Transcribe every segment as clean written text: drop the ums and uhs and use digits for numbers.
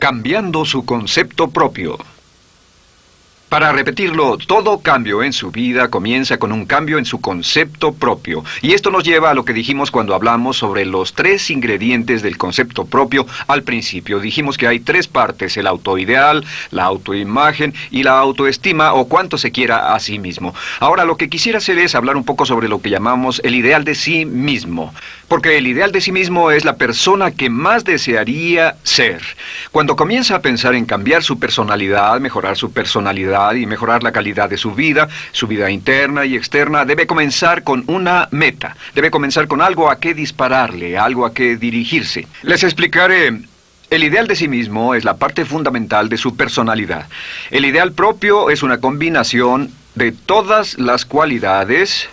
Cambiando su concepto propio. Para repetirlo, todo cambio en su vida comienza con un cambio en su concepto propio. Y esto nos lleva a lo que dijimos cuando hablamos sobre los 3 ingredientes del concepto propio al principio. Dijimos que hay 3 partes: el autoideal, la autoimagen y la autoestima, o cuánto se quiera a sí mismo. Ahora, lo que quisiera hacer es hablar un poco sobre lo que llamamos el ideal de sí mismo. Porque el ideal de sí mismo es la persona que más desearía ser. Cuando comienza a pensar en cambiar su personalidad, mejorar su personalidad y mejorar la calidad de su vida interna y externa, debe comenzar con una meta. Debe comenzar con algo a qué dispararle, algo a qué dirigirse. Les explicaré. El ideal de sí mismo es la parte fundamental de su personalidad. El ideal propio es una combinación de todas las cualidades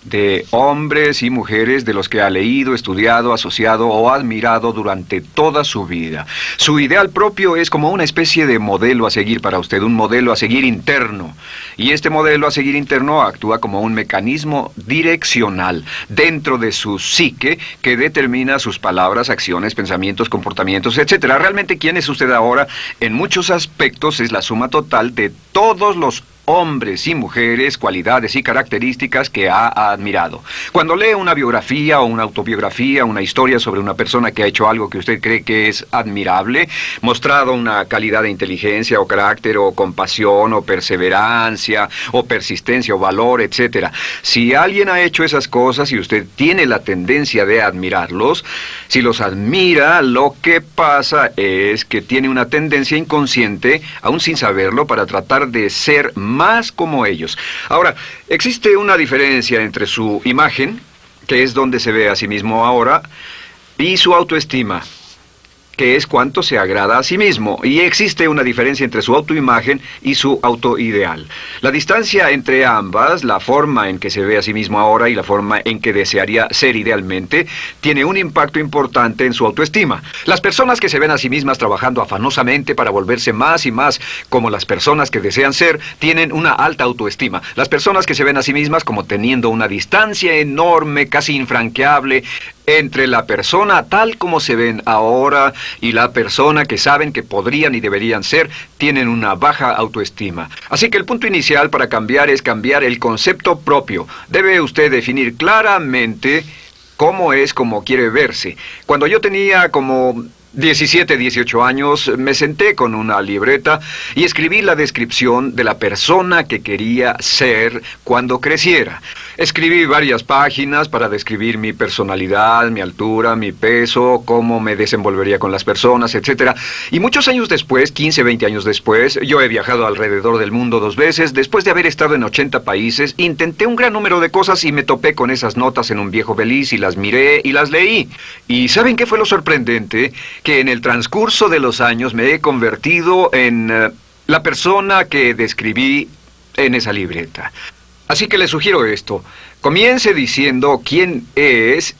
de hombres y mujeres de los que ha leído, estudiado, asociado o admirado durante toda su vida. Su ideal propio es como una especie de modelo a seguir para usted, un modelo a seguir interno. Y este modelo a seguir interno actúa como un mecanismo direccional dentro de su psique que determina sus palabras, acciones, pensamientos, comportamientos, etc. Realmente, ¿quién es usted ahora? En muchos aspectos es la suma total de todos los hombres y mujeres, cualidades y características que ha admirado. Cuando lee una biografía o una autobiografía, una historia sobre una persona que ha hecho algo que usted cree que es admirable, mostrado una calidad de inteligencia o carácter o compasión o perseverancia o persistencia o valor, etc. Si alguien ha hecho esas cosas y usted tiene la tendencia de admirarlos, si los admira, lo que pasa es que tiene una tendencia inconsciente, aún sin saberlo, para tratar de ser más como ellos. Ahora, existe una diferencia entre su imagen, que es donde se ve a sí mismo ahora, y su autoestima, que es cuánto se agrada a sí mismo. Y existe una diferencia entre su autoimagen y su autoideal. La distancia entre ambas, la forma en que se ve a sí mismo ahora y la forma en que desearía ser idealmente, tiene un impacto importante en su autoestima. Las personas que se ven a sí mismas trabajando afanosamente para volverse más y más como las personas que desean ser, tienen una alta autoestima. Las personas que se ven a sí mismas como teniendo una distancia enorme, casi infranqueable, entre la persona tal como se ven ahora y la persona que saben que podrían y deberían ser, tienen una baja autoestima. Así que el punto inicial para cambiar es cambiar el concepto propio. Debe usted definir claramente cómo es como quiere verse. Cuando yo tenía como 17, 18 años, me senté con una libreta y escribí la descripción de la persona que quería ser cuando creciera. Escribí varias páginas para describir mi personalidad, mi altura, mi peso, cómo me desenvolvería con las personas, etc. Y muchos años después, 15, 20 años después, yo he viajado alrededor del mundo 2 veces. Después de haber estado en 80 países, intenté un gran número de cosas y me topé con esas notas en un viejo Belize y las miré y las leí. ¿Y saben qué fue lo sorprendente? Que en el transcurso de los años me he convertido en la persona que describí en esa libreta. Así que le sugiero esto. Comience diciendo quién es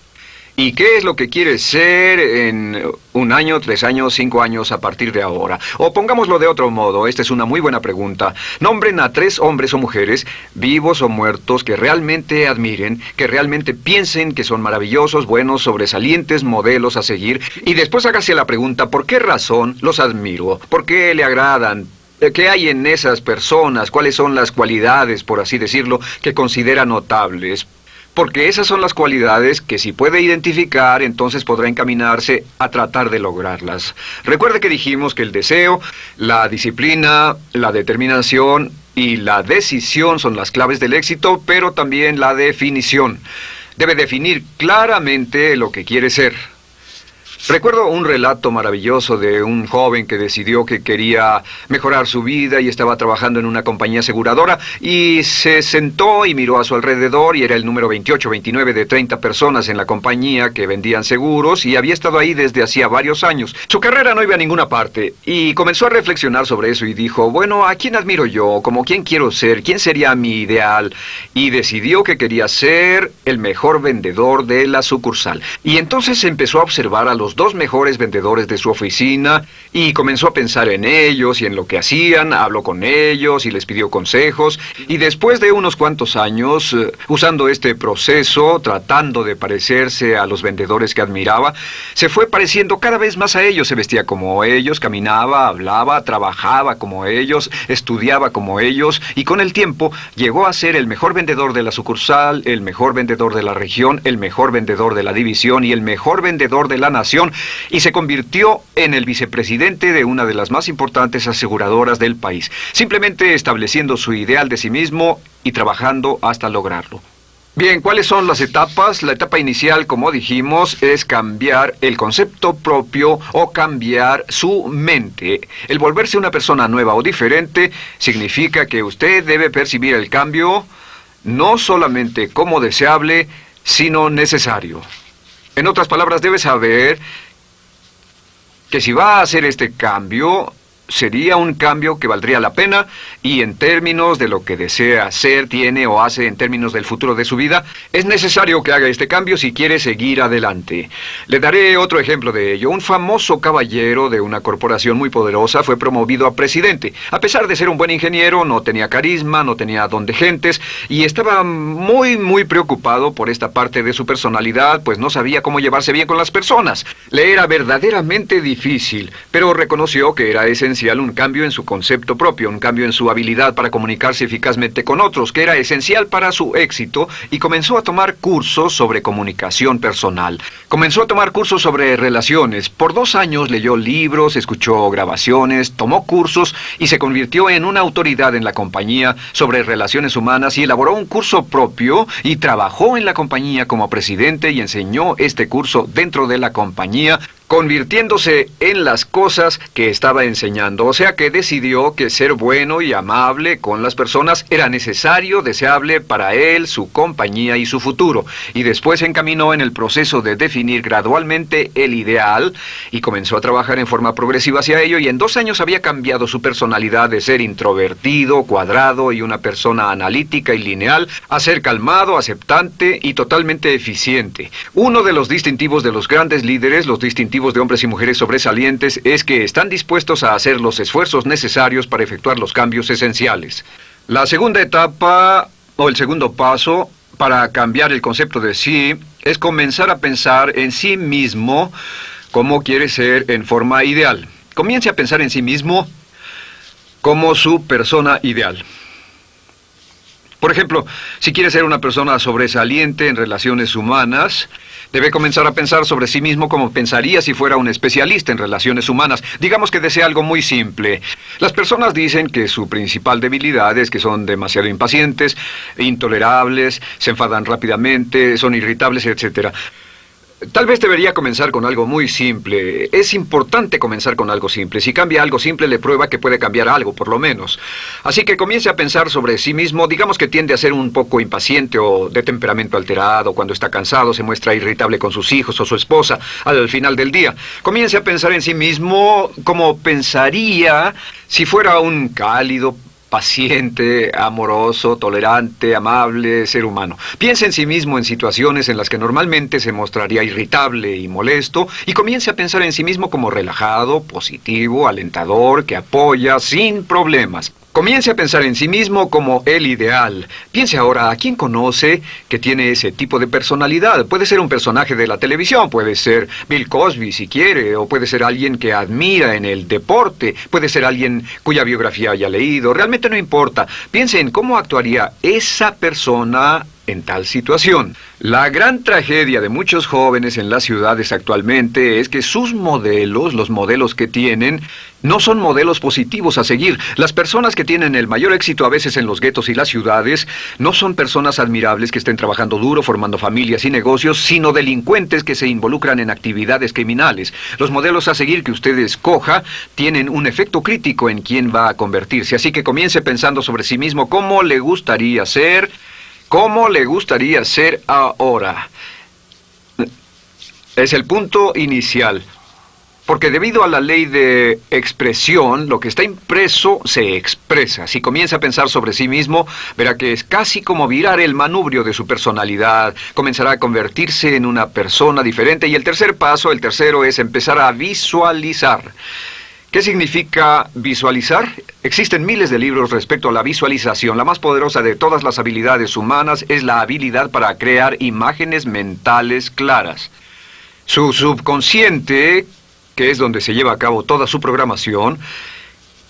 y qué es lo que quiere ser en 1 año, 3 años, 5 años a partir de ahora. O pongámoslo de otro modo, esta es una muy buena pregunta. Nombren a 3 hombres o mujeres, vivos o muertos, que realmente admiren, que realmente piensen que son maravillosos, buenos, sobresalientes, modelos a seguir. Y después hágase la pregunta, ¿por qué razón los admiro? ¿Por qué le agradan? ¿Qué hay en esas personas? ¿Cuáles son las cualidades, por así decirlo, que considera notables? Porque esas son las cualidades que si puede identificar, entonces podrá encaminarse a tratar de lograrlas. Recuerde que dijimos que el deseo, la disciplina, la determinación y la decisión son las claves del éxito, pero también la definición. Debe definir claramente lo que quiere ser. Recuerdo un relato maravilloso de un joven que decidió que quería mejorar su vida y estaba trabajando en una compañía aseguradora y se sentó y miró a su alrededor y era el número 28, 29 de 30 personas en la compañía que vendían seguros y había estado ahí desde hacía varios años. Su carrera no iba a ninguna parte y comenzó a reflexionar sobre eso y dijo, bueno, ¿a quién admiro yo? ¿Cómo quién quiero ser? ¿Quién sería mi ideal? Y decidió que quería ser el mejor vendedor de la sucursal. Y entonces empezó a observar a los los dos mejores vendedores de su oficina y comenzó a pensar en ellos y en lo que hacían, habló con ellos y les pidió consejos. Y después de unos cuantos años, usando este proceso, tratando de parecerse a los vendedores que admiraba, se fue pareciendo cada vez más a ellos. Se vestía como ellos, caminaba, hablaba, trabajaba como ellos, estudiaba como ellos, y con el tiempo llegó a ser el mejor vendedor de la sucursal, el mejor vendedor de la región, el mejor vendedor de la división y el mejor vendedor de la nación, y se convirtió en el vicepresidente de una de las más importantes aseguradoras del país, simplemente estableciendo su ideal de sí mismo y trabajando hasta lograrlo. Bien, ¿cuáles son las etapas? La etapa inicial, como dijimos, es cambiar el concepto propio o cambiar su mente. El volverse una persona nueva o diferente significa que usted debe percibir el cambio no solamente como deseable, sino necesario. En otras palabras, debe saber que si va a hacer este cambio, sería un cambio que valdría la pena, y en términos de lo que desea ser, tiene o hace en términos del futuro de su vida, es necesario que haga este cambio si quiere seguir adelante. Le daré otro ejemplo de ello. Un famoso caballero de una corporación muy poderosa fue promovido a presidente. A pesar de ser un buen ingeniero, no tenía carisma, no tenía don de gentes, y estaba muy preocupado por esta parte de su personalidad, pues no sabía cómo llevarse bien con las personas. Le era verdaderamente difícil, pero reconoció que era esencial un cambio en su concepto propio, un cambio en su habilidad para comunicarse eficazmente con otros, que era esencial para su éxito, y comenzó a tomar cursos sobre comunicación personal. Comenzó a tomar cursos sobre relaciones. Por 2 años leyó libros, escuchó grabaciones, tomó cursos y se convirtió en una autoridad en la compañía sobre relaciones humanas, y elaboró un curso propio y trabajó en la compañía como presidente y enseñó este curso dentro de la compañía, convirtiéndose en las cosas que estaba enseñando. O sea que decidió que ser bueno y amable con las personas era necesario, deseable para él, su compañía y su futuro. Y después se encaminó en el proceso de definir gradualmente el ideal y comenzó a trabajar en forma progresiva hacia ello, y en 2 años había cambiado su personalidad de ser introvertido, cuadrado y una persona analítica y lineal a ser calmado, aceptante y totalmente eficiente. Uno de los distintivos de los grandes líderes, los distintivos de hombres y mujeres sobresalientes, es que están dispuestos a hacer los esfuerzos necesarios para efectuar los cambios esenciales. La segunda etapa, o el segundo paso, para cambiar el concepto de sí, es comenzar a pensar en sí mismo como quiere ser en forma ideal. Comience a pensar en sí mismo como su persona ideal. Por ejemplo, si quiere ser una persona sobresaliente en relaciones humanas, debe comenzar a pensar sobre sí mismo como pensaría si fuera un especialista en relaciones humanas. Digamos que desea algo muy simple. Las personas dicen que su principal debilidad es que son demasiado impacientes, intolerables, se enfadan rápidamente, son irritables, etc. Tal vez debería comenzar con algo muy simple. Es importante comenzar con algo simple. Si cambia algo simple, le prueba que puede cambiar algo, por lo menos. Así que comience a pensar sobre sí mismo. Digamos que tiende a ser un poco impaciente o de temperamento alterado. Cuando está cansado, se muestra irritable con sus hijos o su esposa al final del día. Comience a pensar en sí mismo como pensaría si fuera un cálido, paciente, amoroso, tolerante, amable ser humano. Piense en sí mismo en situaciones en las que normalmente se mostraría irritable y molesto, y comience a pensar en sí mismo como relajado, positivo, alentador, que apoya sin problemas. Comience a pensar en sí mismo como el ideal. Piense ahora a quién conoce que tiene ese tipo de personalidad. Puede ser un personaje de la televisión, puede ser Bill Cosby si quiere, o puede ser alguien que admira en el deporte, puede ser alguien cuya biografía haya leído. Realmente no importa. Piense en cómo actuaría esa persona en tal situación. La gran tragedia de muchos jóvenes en las ciudades actualmente es que sus modelos, los modelos que tienen, no son modelos positivos a seguir. Las personas que tienen el mayor éxito a veces en los guetos y las ciudades no son personas admirables que estén trabajando duro, formando familias y negocios, sino delincuentes que se involucran en actividades criminales. Los modelos a seguir que usted escoja tienen un efecto crítico en quién va a convertirse. Así que comience pensando sobre sí mismo cómo le gustaría ser. ¿Cómo le gustaría ser ahora? Es el punto inicial. Porque debido a la ley de expresión, lo que está impreso se expresa. Si comienza a pensar sobre sí mismo, verá que es casi como virar el manubrio de su personalidad. Comenzará a convertirse en una persona diferente. Y el tercer paso, el tercero, es empezar a visualizar. ¿Qué significa visualizar? Existen miles de libros respecto a la visualización. La más poderosa de todas las habilidades humanas es la habilidad para crear imágenes mentales claras. Su subconsciente, que es donde se lleva a cabo toda su programación,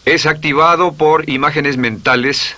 es activado por imágenes mentales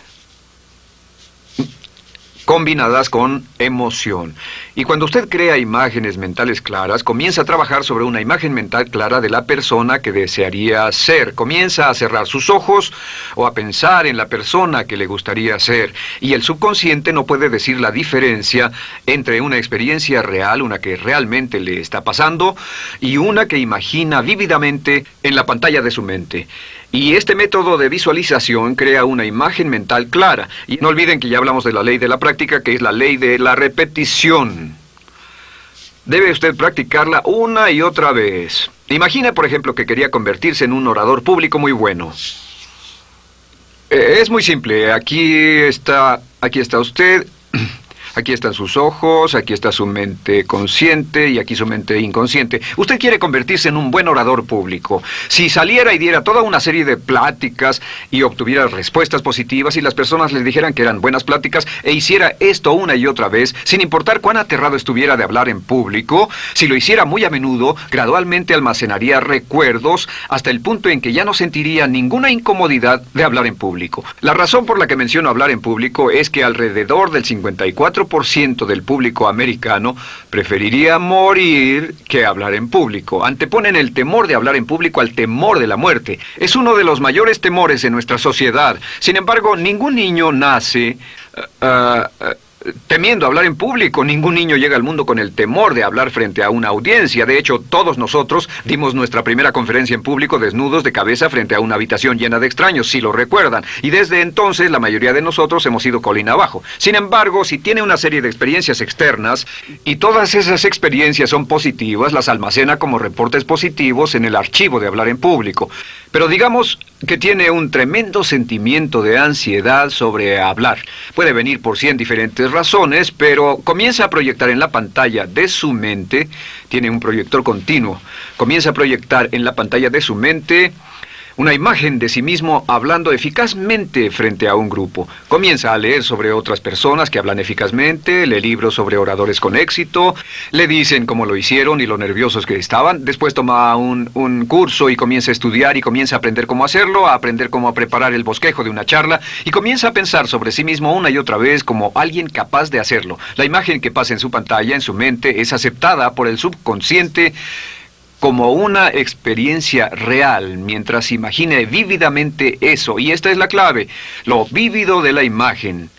combinadas con emoción. Y cuando usted crea imágenes mentales claras, comienza a trabajar sobre una imagen mental clara de la persona que desearía ser. Comienza a cerrar sus ojos o a pensar en la persona que le gustaría ser. Y el subconsciente no puede decir la diferencia entre una experiencia real, una que realmente le está pasando, y una que imagina vívidamente en la pantalla de su mente. Y este método de visualización crea una imagen mental clara. Y no olviden que ya hablamos de la ley de la práctica, que es la ley de la repetición. Debe usted practicarla una y otra vez. Imagine, por ejemplo, que quería convertirse en un orador público muy bueno. Es muy simple. Aquí está usted. Aquí están sus ojos, aquí está su mente consciente y aquí su mente inconsciente. Usted quiere convertirse en un buen orador público. Si saliera y diera toda una serie de pláticas y obtuviera respuestas positivas y las personas le dijeran que eran buenas pláticas e hiciera esto una y otra vez, sin importar cuán aterrado estuviera de hablar en público, si lo hiciera muy a menudo, gradualmente almacenaría recuerdos hasta el punto en que ya no sentiría ninguna incomodidad de hablar en público. La razón por la que menciono hablar en público es que alrededor del 54% del público americano preferiría morir que hablar en público. Anteponen el temor de hablar en público al temor de la muerte. Es uno de los mayores temores en nuestra sociedad. Sin embargo, ningún niño nace temiendo hablar en público. Ningún niño llega al mundo con el temor de hablar frente a una audiencia. De hecho, todos nosotros dimos nuestra primera conferencia en público desnudos de cabeza frente a una habitación llena de extraños, si lo recuerdan. Y desde entonces, la mayoría de nosotros hemos ido colina abajo. Sin embargo, si tiene una serie de experiencias externas, y todas esas experiencias son positivas, las almacena como reportes positivos en el archivo de hablar en público. Pero digamos que tiene un tremendo sentimiento de ansiedad sobre hablar. Puede venir por 100 diferentes razones, pero comienza a proyectar en la pantalla de su mente, tiene un proyector continuo, comienza a proyectar en la pantalla de su mente una imagen de sí mismo hablando eficazmente frente a un grupo. Comienza a leer sobre otras personas que hablan eficazmente, lee libros sobre oradores con éxito, le dicen cómo lo hicieron y lo nerviosos que estaban. Después toma un curso y comienza a estudiar y comienza a aprender cómo hacerlo, a aprender cómo preparar el bosquejo de una charla y comienza a pensar sobre sí mismo una y otra vez como alguien capaz de hacerlo. La imagen que pasa en su pantalla, en su mente, es aceptada por el subconsciente como una experiencia real, mientras imagine vívidamente eso. Y esta es la clave, lo vívido de la imagen.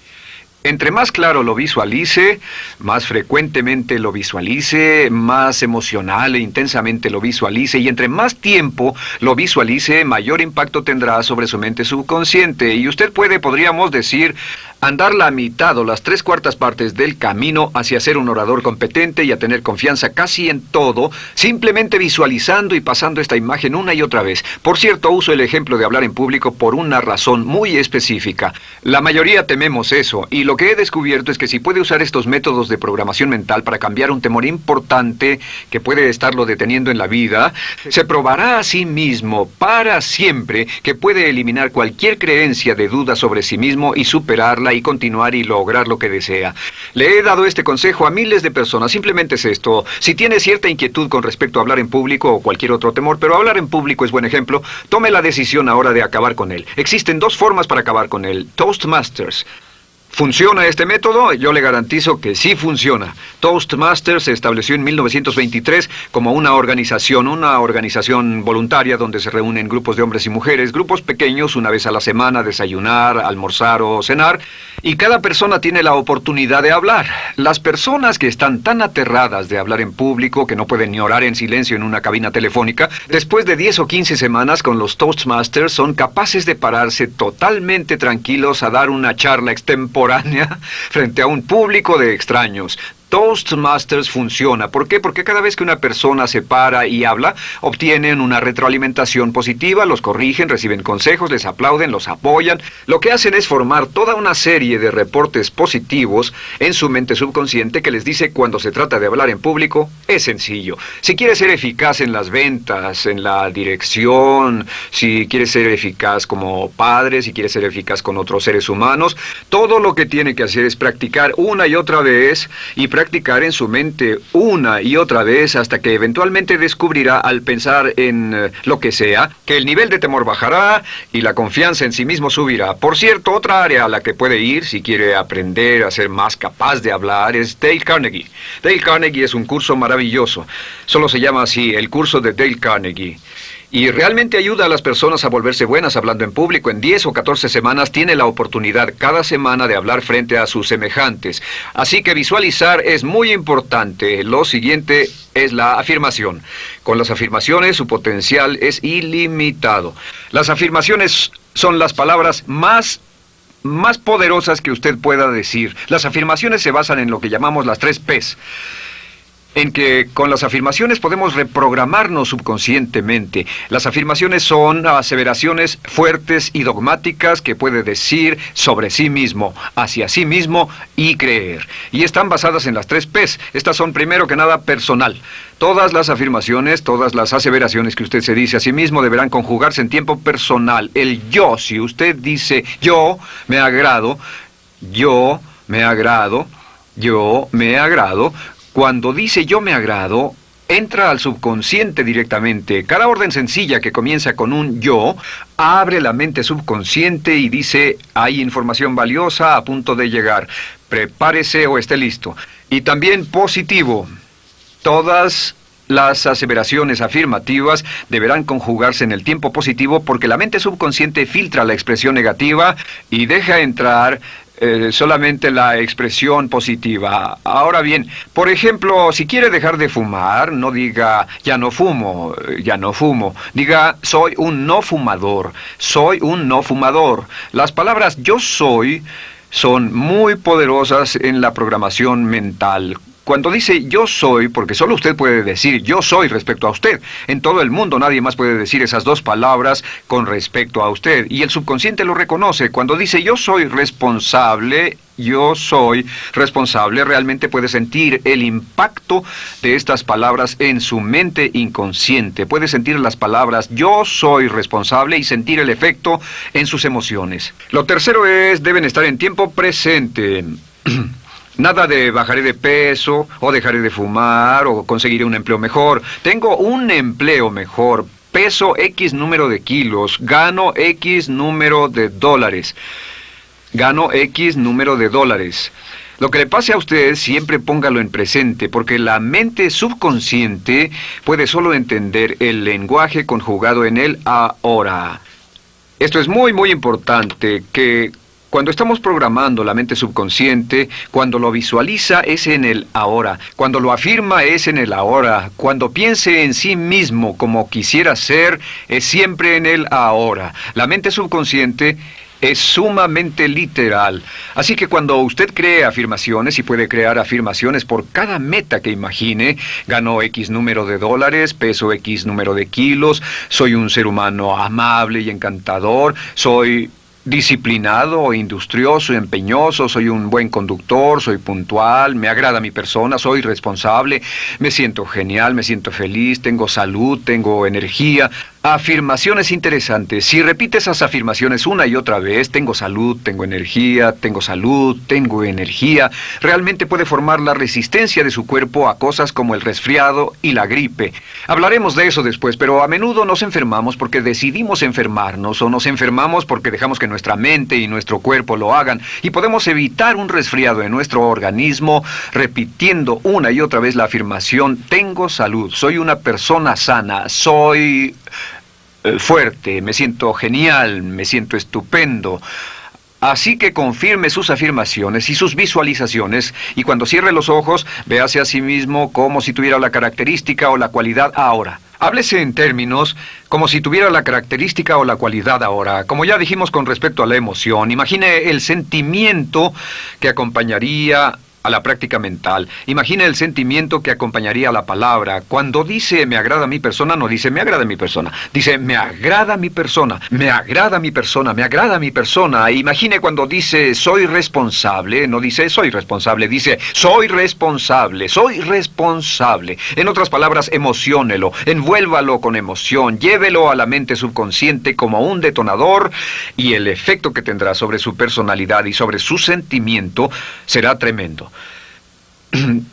Entre más claro lo visualice, más frecuentemente lo visualice, más emocional e intensamente lo visualice, y entre más tiempo lo visualice, mayor impacto tendrá sobre su mente subconsciente. Y usted podríamos decir, andar la mitad o las 3/4 partes del camino hacia ser un orador competente y a tener confianza casi en todo, simplemente visualizando y pasando esta imagen una y otra vez. Por cierto, uso el ejemplo de hablar en público por una razón muy específica. La mayoría tememos eso, y lo que he descubierto es que si puede usar estos métodos de programación mental para cambiar un temor importante que puede estarlo deteniendo en la vida, se probará a sí mismo para siempre que puede eliminar cualquier creencia de duda sobre sí mismo y superarla y continuar y lograr lo que desea. Le he dado este consejo a miles de personas. Simplemente es esto: si tiene cierta inquietud con respecto a hablar en público o cualquier otro temor, pero hablar en público es buen ejemplo, tome la decisión ahora de acabar con él. Existen 2 formas para acabar con él. Toastmasters. ¿Funciona este método? Yo le garantizo que sí funciona. Toastmasters se estableció en 1923 como una organización voluntaria donde se reúnen grupos de hombres y mujeres, grupos pequeños, una vez a la semana, desayunar, almorzar o cenar, y cada persona tiene la oportunidad de hablar. Las personas que están tan aterradas de hablar en público que no pueden ni orar en silencio en una cabina telefónica, después de 10 o 15 semanas con los Toastmasters son capaces de pararse totalmente tranquilos a dar una charla extemporánea frente a un público de extraños. Toastmasters funciona. ¿Por qué? Porque cada vez que una persona se para y habla, obtienen una retroalimentación positiva, los corrigen, reciben consejos, les aplauden, los apoyan. Lo que hacen es formar toda una serie de reportes positivos en su mente subconsciente que les dice cuando se trata de hablar en público, es sencillo. Si quieres ser eficaz en las ventas, en la dirección, si quieres ser eficaz como padre, si quieres ser eficaz con otros seres humanos, todo lo que tiene que hacer es practicar una y otra vez y practicar en su mente una y otra vez hasta que eventualmente descubrirá al pensar en lo que sea, que el nivel de temor bajará y la confianza en sí mismo subirá. Por cierto, otra área a la que puede ir si quiere aprender a ser más capaz de hablar es Dale Carnegie. Dale Carnegie es un curso maravilloso. Solo se llama así, el curso de Dale Carnegie. Y realmente ayuda a las personas a volverse buenas hablando en público. En 10 o 14 semanas tiene la oportunidad cada semana de hablar frente a sus semejantes. Así que visualizar es muy importante. Lo siguiente es la afirmación. Con las afirmaciones su potencial es ilimitado. Las afirmaciones son las palabras más poderosas que usted pueda decir. Las afirmaciones se basan en lo que llamamos las 3 Ps. En que con las afirmaciones podemos reprogramarnos subconscientemente. Las afirmaciones son aseveraciones fuertes y dogmáticas que puede decir sobre sí mismo, hacia sí mismo y creer. Y están basadas en las 3 Ps. Estas son primero que nada personal. Todas las afirmaciones, todas las aseveraciones que usted se dice a sí mismo deberán conjugarse en tiempo personal. El yo, si usted dice yo me agrado, yo me agrado, yo me agrado. Cuando dice yo me agrado, entra al subconsciente directamente. Cada orden sencilla que comienza con un yo, abre la mente subconsciente y dice, hay información valiosa a punto de llegar. Prepárese o esté listo. Y también positivo. Todas las aseveraciones afirmativas deberán conjugarse en el tiempo positivo porque la mente subconsciente filtra la expresión negativa y deja entrar solamente la expresión positiva. Ahora bien, por ejemplo, si quiere dejar de fumar, no diga ya no fumo, ya no fumo. Diga soy un no fumador, soy un no fumador. Las palabras yo soy son muy poderosas en la programación mental. Cuando dice yo soy, porque solo usted puede decir yo soy respecto a usted. En todo el mundo nadie más puede decir esas 2 palabras con respecto a usted. Y el subconsciente lo reconoce. Cuando dice yo soy responsable, realmente puede sentir el impacto de estas palabras en su mente inconsciente. Puede sentir las palabras yo soy responsable y sentir el efecto en sus emociones. Lo tercero es, deben estar en tiempo presente. Nada de bajaré de peso, o dejaré de fumar, o conseguiré un empleo mejor. Tengo un empleo mejor, peso X número de kilos, gano X número de dólares. Gano X número de dólares. Lo que le pase a usted, siempre póngalo en presente, porque la mente subconsciente puede solo entender el lenguaje conjugado en el ahora. Esto es muy, muy importante, que cuando estamos programando la mente subconsciente, cuando lo visualiza es en el ahora, cuando lo afirma es en el ahora, cuando piense en sí mismo como quisiera ser, es siempre en el ahora. La mente subconsciente es sumamente literal. Así que cuando usted cree afirmaciones, y puede crear afirmaciones por cada meta que imagine, ganó X número de dólares, peso X número de kilos, soy un ser humano amable y encantador, soy disciplinado, industrioso, empeñoso, soy un buen conductor, soy puntual, me agrada mi persona, soy responsable, me siento genial, me siento feliz, tengo salud, tengo energía. Afirmaciones interesantes. Si repite esas afirmaciones una y otra vez, tengo salud, tengo energía, tengo salud, tengo energía, realmente puede formar la resistencia de su cuerpo a cosas como el resfriado y la gripe. Hablaremos de eso después, pero a menudo nos enfermamos porque decidimos enfermarnos o nos enfermamos porque dejamos que nuestra mente y nuestro cuerpo lo hagan y podemos evitar un resfriado en nuestro organismo repitiendo una y otra vez la afirmación tengo salud, soy una persona sana, soy fuerte, me siento genial, me siento estupendo. Así que confirme sus afirmaciones y sus visualizaciones y cuando cierre los ojos, véase a sí mismo como si tuviera la característica o la cualidad ahora. Háblese en términos como si tuviera la característica o la cualidad ahora. Como ya dijimos con respecto a la emoción, imagine el sentimiento que acompañaría a la práctica mental. Imagine el sentimiento que acompañaría a la palabra. Cuando dice me agrada mi persona, no dice me agrada mi persona. Dice me agrada mi persona, me agrada mi persona, me agrada mi persona. Imagine cuando dice soy responsable, no dice soy responsable, dice soy responsable, soy responsable. En otras palabras, emociónelo, envuélvalo con emoción, llévelo a la mente subconsciente como un detonador y el efecto que tendrá sobre su personalidad y sobre su sentimiento será tremendo.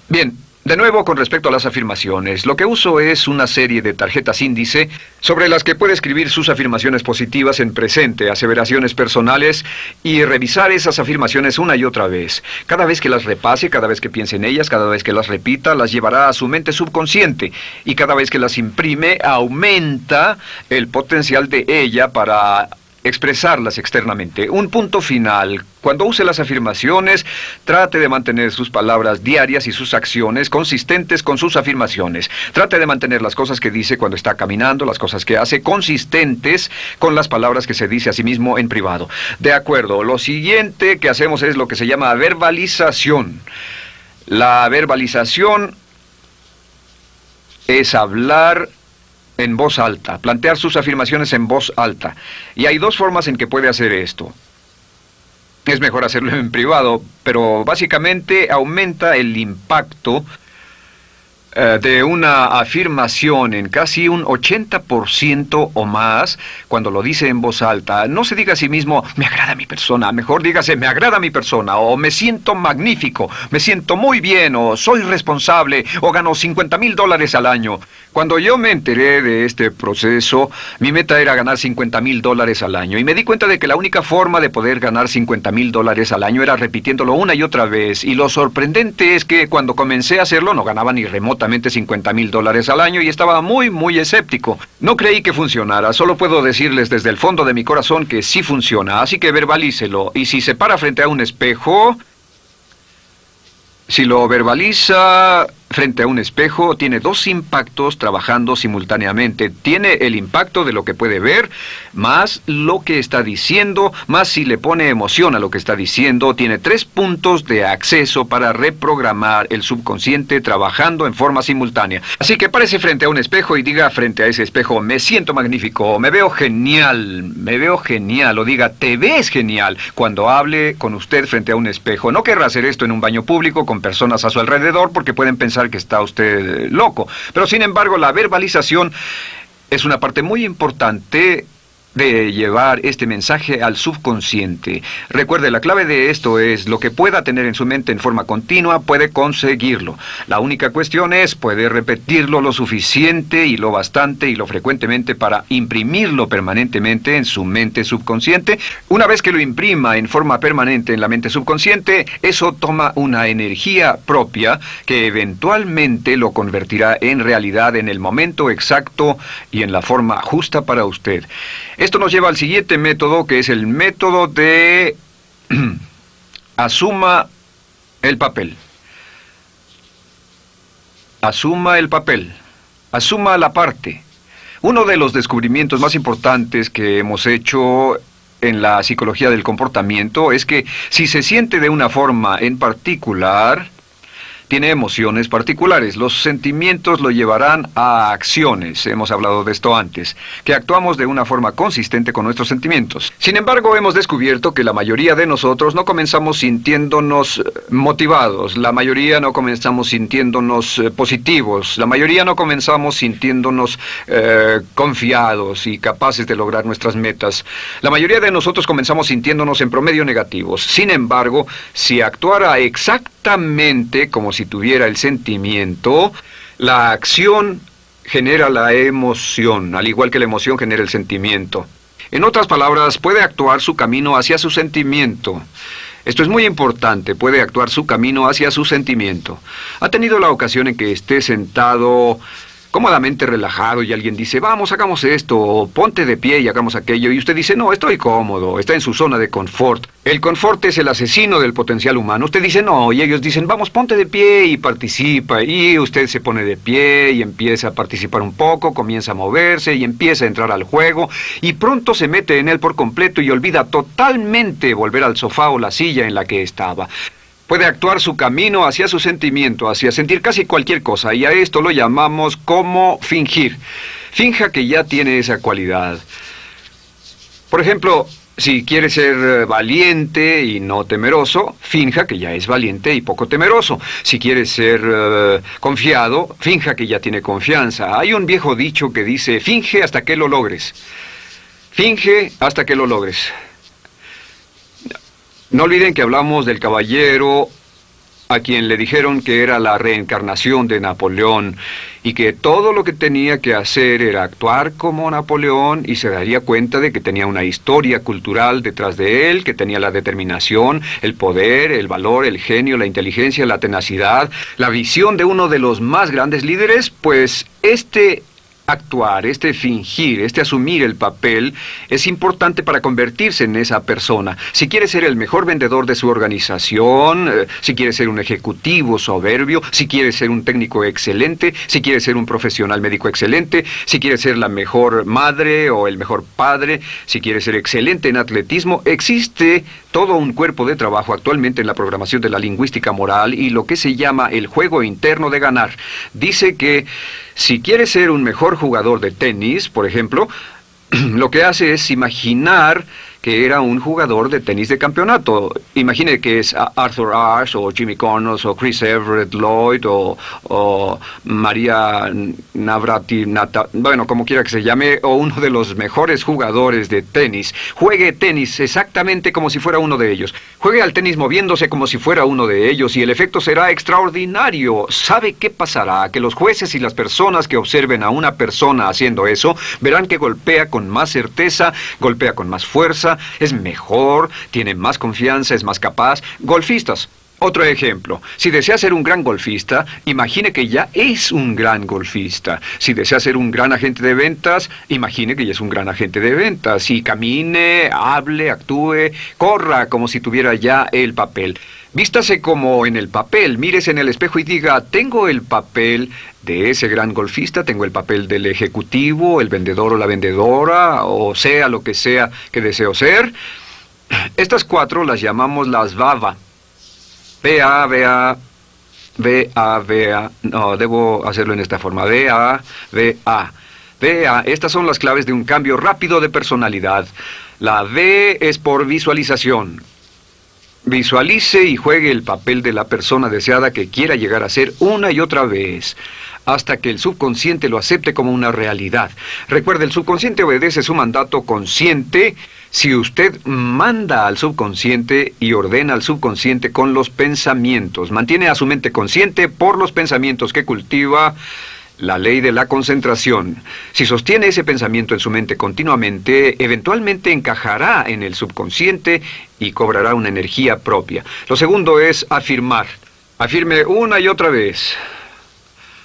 Bien, de nuevo con respecto a las afirmaciones, lo que uso es una serie de tarjetas índice sobre las que puede escribir sus afirmaciones positivas en presente, aseveraciones personales y revisar esas afirmaciones una y otra vez. Cada vez que las repase, cada vez que piense en ellas, cada vez que las repita, las llevará a su mente subconsciente y cada vez que las imprime, aumenta el potencial de ella para expresarlas externamente. Un punto final. Cuando use las afirmaciones, trate de mantener sus palabras diarias y sus acciones consistentes con sus afirmaciones. Trate de mantener las cosas que dice cuando está caminando, las cosas que hace, consistentes con las palabras que se dice a sí mismo en privado. De acuerdo, lo siguiente que hacemos es lo que se llama verbalización. La verbalización es hablar en voz alta, plantear sus afirmaciones en voz alta. Y hay dos formas en que puede hacer esto. Es mejor hacerlo en privado, pero básicamente aumenta el impacto de una afirmación en casi un 80% o más cuando lo dice en voz alta. No se diga a sí mismo, me agrada mi persona, mejor dígase, me agrada mi persona, o me siento magnífico, me siento muy bien, o soy responsable, o gano $50,000 al año. Cuando yo me enteré de este proceso, mi meta era ganar $50,000 al año, y me di cuenta de que la única forma de poder ganar $50,000 al año era repitiéndolo una y otra vez, y lo sorprendente es que cuando comencé a hacerlo no ganaba ni remotamente $50,000 al año y estaba muy escéptico. No creí que funcionara, solo puedo decirles desde el fondo de mi corazón que sí funciona, así que verbalícelo. Y si se para frente a un espejo, si lo verbaliza frente a un espejo, tiene dos impactos trabajando simultáneamente. Tiene el impacto de lo que puede ver, más lo que está diciendo, más si le pone emoción a lo que está diciendo. Tiene 3 puntos de acceso para reprogramar el subconsciente trabajando en forma simultánea. Así que párese frente a un espejo y diga frente a ese espejo, me siento magnífico, me veo genial, o diga, te ves genial, cuando hable con usted frente a un espejo. No querrá hacer esto en un baño público con personas a su alrededor porque pueden pensar que está usted loco. Pero sin embargo, la verbalización es una parte muy importante de llevar este mensaje al subconsciente. Recuerde, la clave de esto es lo que pueda tener en su mente en forma continua, puede conseguirlo. La única cuestión es, puede repetirlo lo suficiente y lo bastante y lo frecuentemente para imprimirlo permanentemente en su mente subconsciente. Una vez que lo imprima en forma permanente en la mente subconsciente, eso toma una energía propia que eventualmente lo convertirá en realidad en el momento exacto y en la forma justa para usted. Esto nos lleva al siguiente método, que es el método de asuma el papel. Asuma el papel. Asuma la parte. Uno de los descubrimientos más importantes que hemos hecho en la psicología del comportamiento es que si se siente de una forma en particular, tiene emociones particulares. Los sentimientos lo llevarán a acciones, hemos hablado de esto antes, que actuamos de una forma consistente con nuestros sentimientos. Sin embargo, hemos descubierto que la mayoría de nosotros no comenzamos sintiéndonos motivados, la mayoría no comenzamos sintiéndonos positivos, la mayoría no comenzamos sintiéndonos confiados y capaces de lograr nuestras metas. La mayoría de nosotros comenzamos sintiéndonos en promedio negativos. Sin embargo, si actuara exactamente como si tuviera el sentimiento, la acción genera la emoción, al igual que la emoción genera el sentimiento. En otras palabras, puede actuar su camino hacia su sentimiento. Esto es muy importante, puede actuar su camino hacia su sentimiento. ¿Ha tenido la ocasión en que esté sentado cómodamente relajado y alguien dice, vamos, hagamos esto, o ponte de pie y hagamos aquello, y usted dice, no, estoy cómodo, está en su zona de confort? El confort es el asesino del potencial humano. Usted dice, no, y ellos dicen, vamos, ponte de pie y participa, y usted se pone de pie y empieza a participar un poco, comienza a moverse y empieza a entrar al juego, y pronto se mete en él por completo y olvida totalmente volver al sofá o la silla en la que estaba. Puede actuar su camino hacia su sentimiento, hacia sentir casi cualquier cosa, y a esto lo llamamos como fingir. Finja que ya tiene esa cualidad. Por ejemplo, si quiere ser valiente y no temeroso, finja que ya es valiente y poco temeroso. Si quiere ser confiado, finja que ya tiene confianza. Hay un viejo dicho que dice, finge hasta que lo logres. Finge hasta que lo logres. No olviden que hablamos del caballero a quien le dijeron que era la reencarnación de Napoleón y que todo lo que tenía que hacer era actuar como Napoleón y se daría cuenta de que tenía una historia cultural detrás de él, que tenía la determinación, el poder, el valor, el genio, la inteligencia, la tenacidad, la visión de uno de los más grandes líderes. Pues actuar, fingir, asumir el papel es importante para convertirse en esa persona. Si quiere ser el mejor vendedor de su organización, si quiere ser un ejecutivo soberbio, si quiere ser un técnico excelente, si quiere ser un profesional médico excelente, si quiere ser la mejor madre o el mejor padre, si quiere ser excelente en atletismo, existe todo un cuerpo de trabajo actualmente en la programación de la lingüística moral y lo que se llama el juego interno de ganar. Dice que si quiere ser un mejor jugador de tenis, por ejemplo, lo que hace es imaginar que era un jugador de tenis de campeonato. Imagine que es Arthur Ashe, o Jimmy Connors, o Chris Everett Lloyd, o María Navratilova, bueno, como quiera que se llame, o uno de los mejores jugadores de tenis. Juegue tenis exactamente como si fuera uno de ellos. Juegue al tenis moviéndose como si fuera uno de ellos y el efecto será extraordinario. ¿Sabe qué pasará? Que los jueces y las personas que observen a una persona haciendo eso verán que golpea con más certeza, golpea con más fuerza, es mejor, tiene más confianza, es más capaz. Golfistas. Otro ejemplo, si desea ser un gran golfista, imagine que ya es un gran golfista. Si desea ser un gran agente de ventas, imagine que ya es un gran agente de ventas. Y camine, hable, actúe, corra como si tuviera ya el papel. Vístase como en el papel, mírese en el espejo y diga, tengo el papel de ese gran golfista, tengo el papel del ejecutivo, el vendedor o la vendedora, o sea lo que sea que deseo ser. Estas 4 las llamamos las VAVA. V-A-V-A, V-A-V-A, no, debo hacerlo en esta forma, V-A-V-A. V-A, estas son las claves de un cambio rápido de personalidad. La V es por visualización. Visualice y juegue el papel de la persona deseada que quiera llegar a ser una y otra vez, hasta que el subconsciente lo acepte como una realidad. Recuerde, el subconsciente obedece su mandato consciente. Si usted manda al subconsciente y ordena al subconsciente con los pensamientos, mantiene a su mente consciente por los pensamientos que cultiva, la ley de la concentración. Si sostiene ese pensamiento en su mente continuamente, eventualmente encajará en el subconsciente y cobrará una energía propia. Lo segundo es afirmar. Afirme una y otra vez.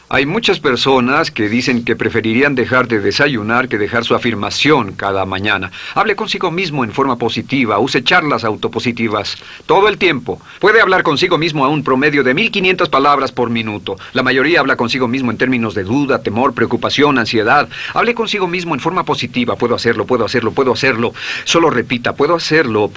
Hay muchas personas que dicen que preferirían dejar de desayunar que dejar su afirmación cada mañana. Hable consigo mismo en forma positiva, use charlas autopositivas todo el tiempo. Puede hablar consigo mismo a un promedio de 1500 palabras por minuto. La mayoría habla consigo mismo en términos de duda, temor, preocupación, ansiedad. Hable consigo mismo en forma positiva. Puedo hacerlo, puedo hacerlo, puedo hacerlo. Solo repita, puedo hacerlo,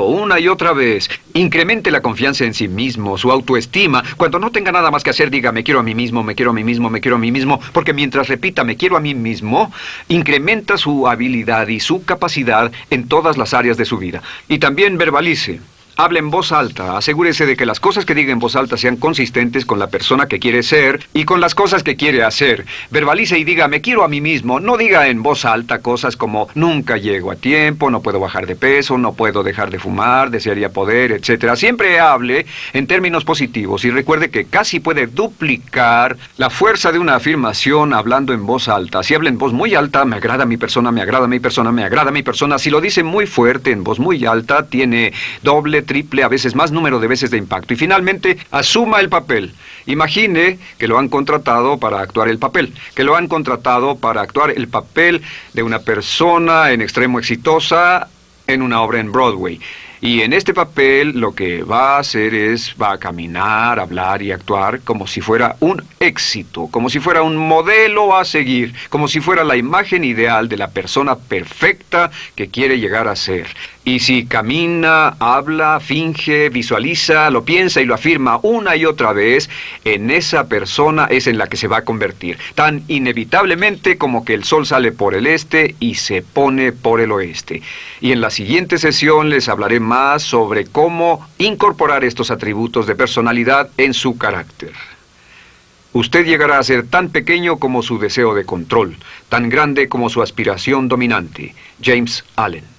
una y otra vez. Incremente la confianza en sí mismo, su autoestima. Cuando no tenga nada más que hacer, diga, me quiero a mí mismo, me quiero a mí mismo, me quiero a mí mismo, porque mientras repita, me quiero a mí mismo, incrementa su habilidad y su capacidad en todas las áreas de su vida. Y también verbalice. Hable en voz alta, asegúrese de que las cosas que diga en voz alta sean consistentes con la persona que quiere ser y con las cosas que quiere hacer. Verbalice y diga, me quiero a mí mismo. No diga en voz alta cosas como, nunca llego a tiempo, no puedo bajar de peso, no puedo dejar de fumar, desearía poder, etc. Siempre hable en términos positivos y recuerde que casi puede duplicar la fuerza de una afirmación hablando en voz alta. Si habla en voz muy alta, me agrada mi persona, me agrada mi persona, me agrada mi persona. Si lo dice muy fuerte, en voz muy alta, tiene doble, triple, a veces más número de veces de impacto. Y finalmente, asuma el papel. Imagine que lo han contratado para actuar el papel, que lo han contratado para actuar el papel de una persona en extremo exitosa en una obra en Broadway. Y en este papel lo que va a hacer va a caminar, hablar y actuar como si fuera un éxito, como si fuera un modelo a seguir, como si fuera la imagen ideal de la persona perfecta que quiere llegar a ser. Y si camina, habla, finge, visualiza, lo piensa y lo afirma una y otra vez, en esa persona es en la que se va a convertir, tan inevitablemente como que el sol sale por el este y se pone por el oeste. Y en la siguiente sesión les hablaré más sobre cómo incorporar estos atributos de personalidad en su carácter. Usted llegará a ser tan pequeño como su deseo de control, tan grande como su aspiración dominante. James Allen.